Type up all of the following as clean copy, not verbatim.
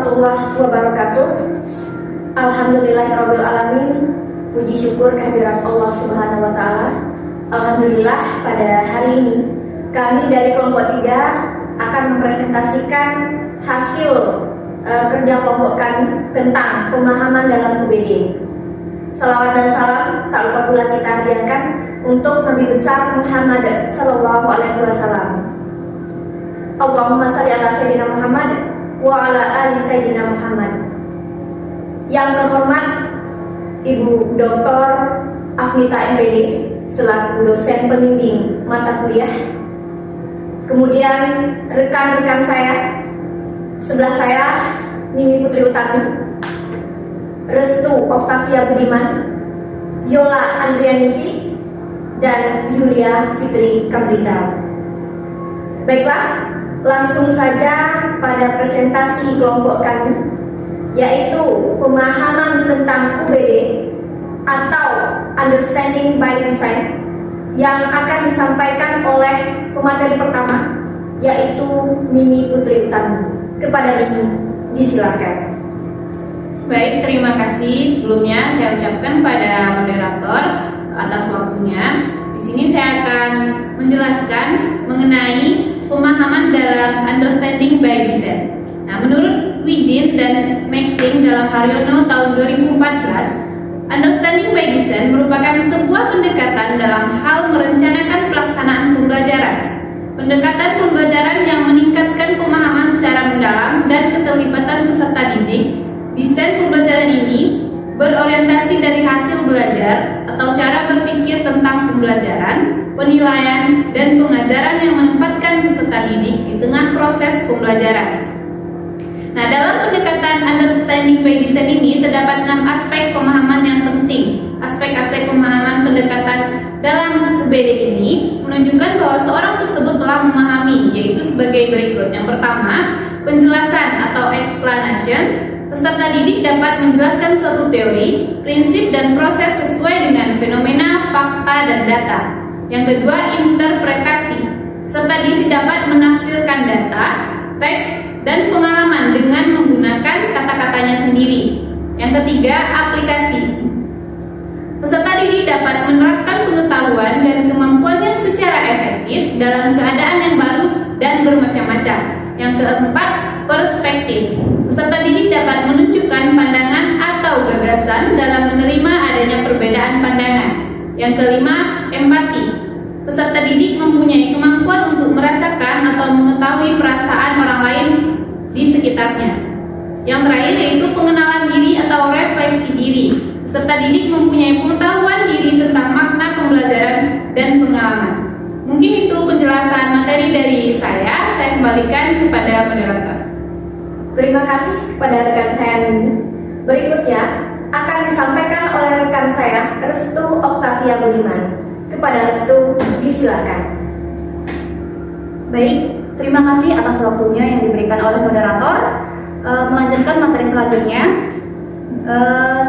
warahmatullahi wabarakatuh. Alhamdulillahirabbil alamin. Puji syukur kehadirat Allah Subhanahu wa taala. Alhamdulillah pada hari ini kami dari kelompok 3 akan mempresentasikan hasil kerja kelompok kami tentang pemahaman dalam UBD. Salawat dan salam tak lupa pula kita hadiahkan untuk Nabi besar Muhammad sallallahu alaihi wasallam. Allahumma shalli ala sayyidina Muhammad wa ala ali sayyidina Muhammad. Yang terhormat Ibu Dr. Afnita MPD selaku dosen pembimbing mata kuliah. Kemudian rekan-rekan saya, sebelah saya Mimi Putri Utami, Restu Oktavia Budiman, Yola Andrianisi, dan Yulia Fitri Kamrizal. Baiklah, langsung saja pada presentasi kelompok kami, yaitu pemahaman tentang UBD atau Understanding by Design, yang akan disampaikan oleh pemateri pertama, yaitu Mimi Putri Utami. Kepada Mimi, disilakan. Baik, terima kasih. Sebelumnya saya ucapkan pada moderator atas waktunya. Di sini saya akan menjelaskan mengenai pemahaman dalam Understanding by Design. Nah, menurut Wijin dan McTing dalam Haryono tahun 2014, Understanding by Design merupakan sebuah pendekatan dalam hal merencanakan pelaksanaan pembelajaran. Pendekatan pembelajaran yang meningkatkan pemahaman secara mendalam dan keterlibatan peserta didik. Desain pembelajaran ini berorientasi dari hasil belajar atau cara berpikir tentang pembelajaran, penilaian, dan pengajaran yang menempatkan peserta didik di tengah proses pembelajaran. Nah, dalam pendekatan Understanding by Design ini terdapat 6 aspek pemahaman yang penting. Aspek-aspek pemahaman pendekatan dalam UBD ini menunjukkan bahwa seorang tersebut telah memahami, yaitu sebagai berikut. Yang pertama, penjelasan atau explanation. Peserta didik dapat menjelaskan suatu teori, prinsip, dan proses sesuai dengan fenomena, fakta, dan data. Yang kedua, interpretasi. Peserta didik dapat menafsirkan data, teks, dan pengalaman dengan menggunakan kata-katanya sendiri. Yang ketiga, aplikasi. Peserta didik dapat menerapkan pengetahuan dan kemampuannya secara efektif dalam keadaan yang baru dan bermacam-macam. Yang keempat, perspektif. Peserta didik dapat menunjukkan pandangan atau gagasan dalam menerima adanya perbedaan pandangan. Yang kelima, empati. Peserta didik mempunyai kemampuan untuk merasakan atau mengetahui perasaan orang lain di sekitarnya. Yang terakhir yaitu pengenalan diri atau refleksi diri. Peserta didik mempunyai pengetahuan diri tentang makna pembelajaran dan pengalaman. Mungkin itu penjelasan materi dari saya kembalikan kepada moderator. Terima kasih kepada rekan saya Mimi. Berikutnya akan disampaikan oleh rekan saya Restu Oktavia Budiman. Kepada Restu, disilakan. Baik, terima kasih atas waktunya yang diberikan oleh moderator. Melanjutkan materi selanjutnya,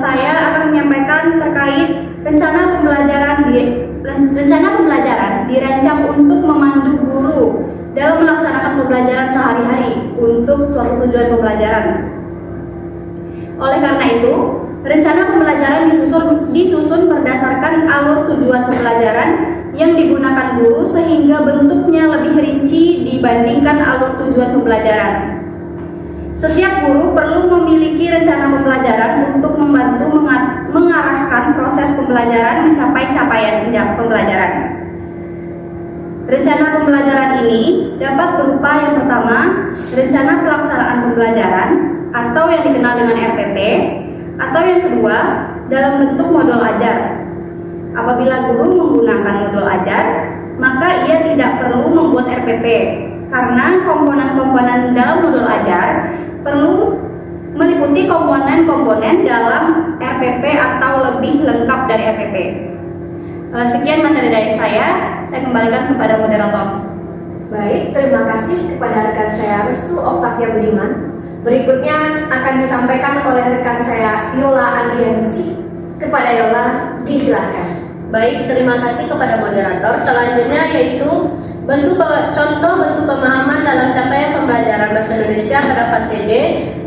saya akan menyampaikan terkait rencana pembelajaran dirancang untuk memandu guru dalam melaksanakan pembelajaran sehari-hari untuk suatu tujuan pembelajaran. Oleh karena itu, rencana pembelajaran disusun berdasarkan alur tujuan pembelajaran yang digunakan guru sehingga bentuknya lebih rinci dibandingkan alur tujuan pembelajaran. Setiap guru perlu memiliki rencana pembelajaran untuk membantu mengarahkan proses pembelajaran mencapai capaian pembelajaran. Rencana pembelajaran ini dapat berupa yang pertama, rencana pelaksanaan pembelajaran atau yang dikenal dengan RPP, atau yang kedua, dalam bentuk modul ajar. Apabila guru menggunakan modul ajar, maka ia tidak perlu membuat RPP karena komponen-komponen dalam modul ajar perlu meliputi komponen-komponen dalam RPP atau lebih lengkap dari RPP. Sekian materi dari saya kembalikan kepada moderator. Baik, terima kasih kepada rekan saya Restu Oktavia Budiman. Berikutnya akan disampaikan oleh rekan saya Yola Andrianisi. Kepada Yola, disilakan. Baik, terima kasih kepada moderator. Selanjutnya yaitu Contoh bentuk pemahaman dalam capaian pembelajaran bahasa Indonesia pada fase D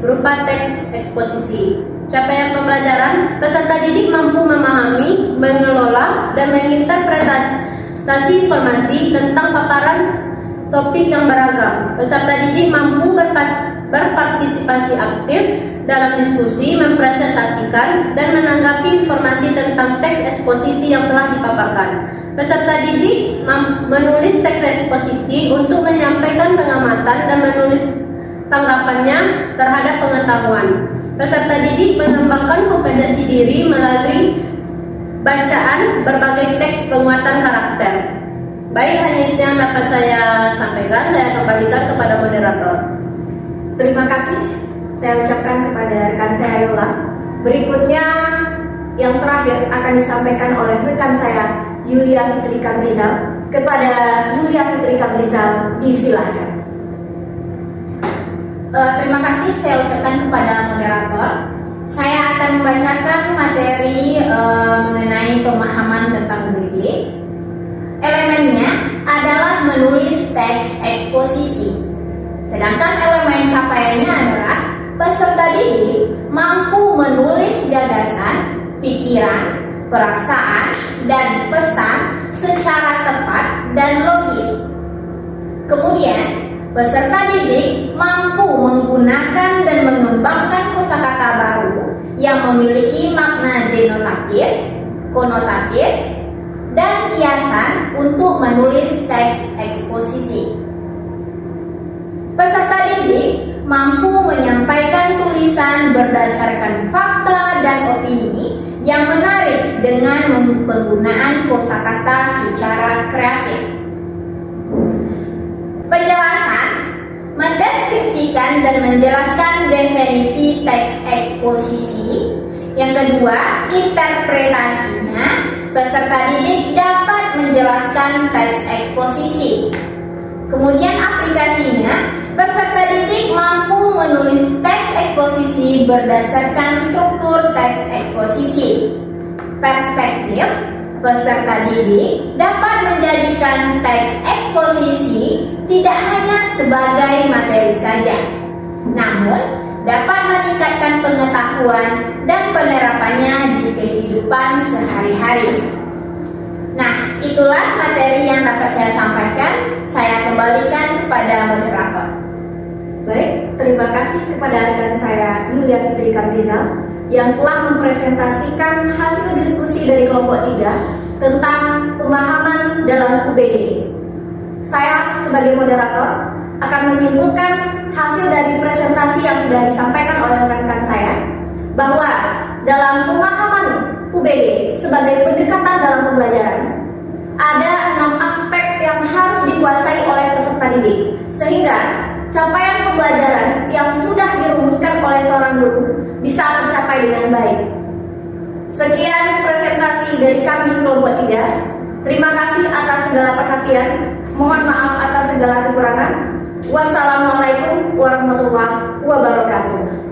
berupa teks eksposisi. Capaian pembelajaran, peserta didik mampu memahami, mengelola, dan menginterpretasi informasi tentang paparan topik yang beragam. Peserta didik mampu berpartisipasi aktif dalam diskusi, mempresentasikan, dan menanggapi informasi tentang teks eksposisi yang telah dipaparkan. Peserta didik menulis teks eksposisi untuk menyampaikan pengamatan dan menulis tanggapannya terhadap pengetahuan. Peserta didik mengembangkan kompetensi diri melalui bacaan berbagai teks penguatan karakter. Baik, hanya itu yang dapat saya sampaikan. Saya kembalikan kepada moderator. Terima kasih saya ucapkan kepada rekan saya Yola. Berikutnya yang terakhir akan disampaikan oleh rekan saya Yulia Fitri Kamrizal. Kepada Yulia Fitri Kamrizal, disilahkan. Terima kasih saya ucapkan kepada moderator. Saya akan membacakan materi mengenai pemahaman tentang BD. Elemennya adalah menulis teks eksposisi. Sedangkan elemen capaiannya adalah peserta didik mampu menulis gagasan, pikiran, perasaan, dan pesan secara tepat dan logis. Kemudian, peserta didik mampu menggunakan dan mengembangkan kosakata baru yang memiliki makna denotatif, konotatif, dan kiasan untuk menulis teks eksposisi. Peserta didik mampu menyampaikan tulisan berdasarkan fakta dan opini yang menarik dengan penggunaan kosakata secara kreatif. Penjelasan mendeskripsikan dan menjelaskan definisi teks eksposisi. Yang kedua, interpretasinya. Peserta didik dapat menjelaskan teks eksposisi. Kemudian aplikasinya, peserta didik mampu menulis teks eksposisi berdasarkan struktur teks eksposisi. Perspektif, peserta didik dapat menjadikan teks eksposisi tidak hanya sebagai materi saja, namun dapat meningkatkan pengetahuan dan penerapannya di kehidupan sehari-hari. Nah, itulah materi yang dapat saya sampaikan. Saya kembalikan kepada moderator. Baik, terima kasih kepada rekan saya Yulia Fitri Kamrizal yang telah mempresentasikan hasil diskusi dari kelompok 3 tentang pemahaman dalam UBD. Saya sebagai moderator akan menyimpulkan hasil dari presentasi yang sudah disampaikan oleh rekan-rekan saya bahwa dalam pemahaman UBD sebagai pendekatan dalam pembelajaran ada 6 aspek yang harus dikuasai oleh peserta didik sehingga capaian pembelajaran yang sudah dirumuskan oleh seorang guru bisa tercapai dengan baik. Sekian presentasi dari kami kelompok 3. Terima kasih atas segala perhatian. Mohon maaf atas segala kekurangan. Wassalamualaikum warahmatullahi wabarakatuh.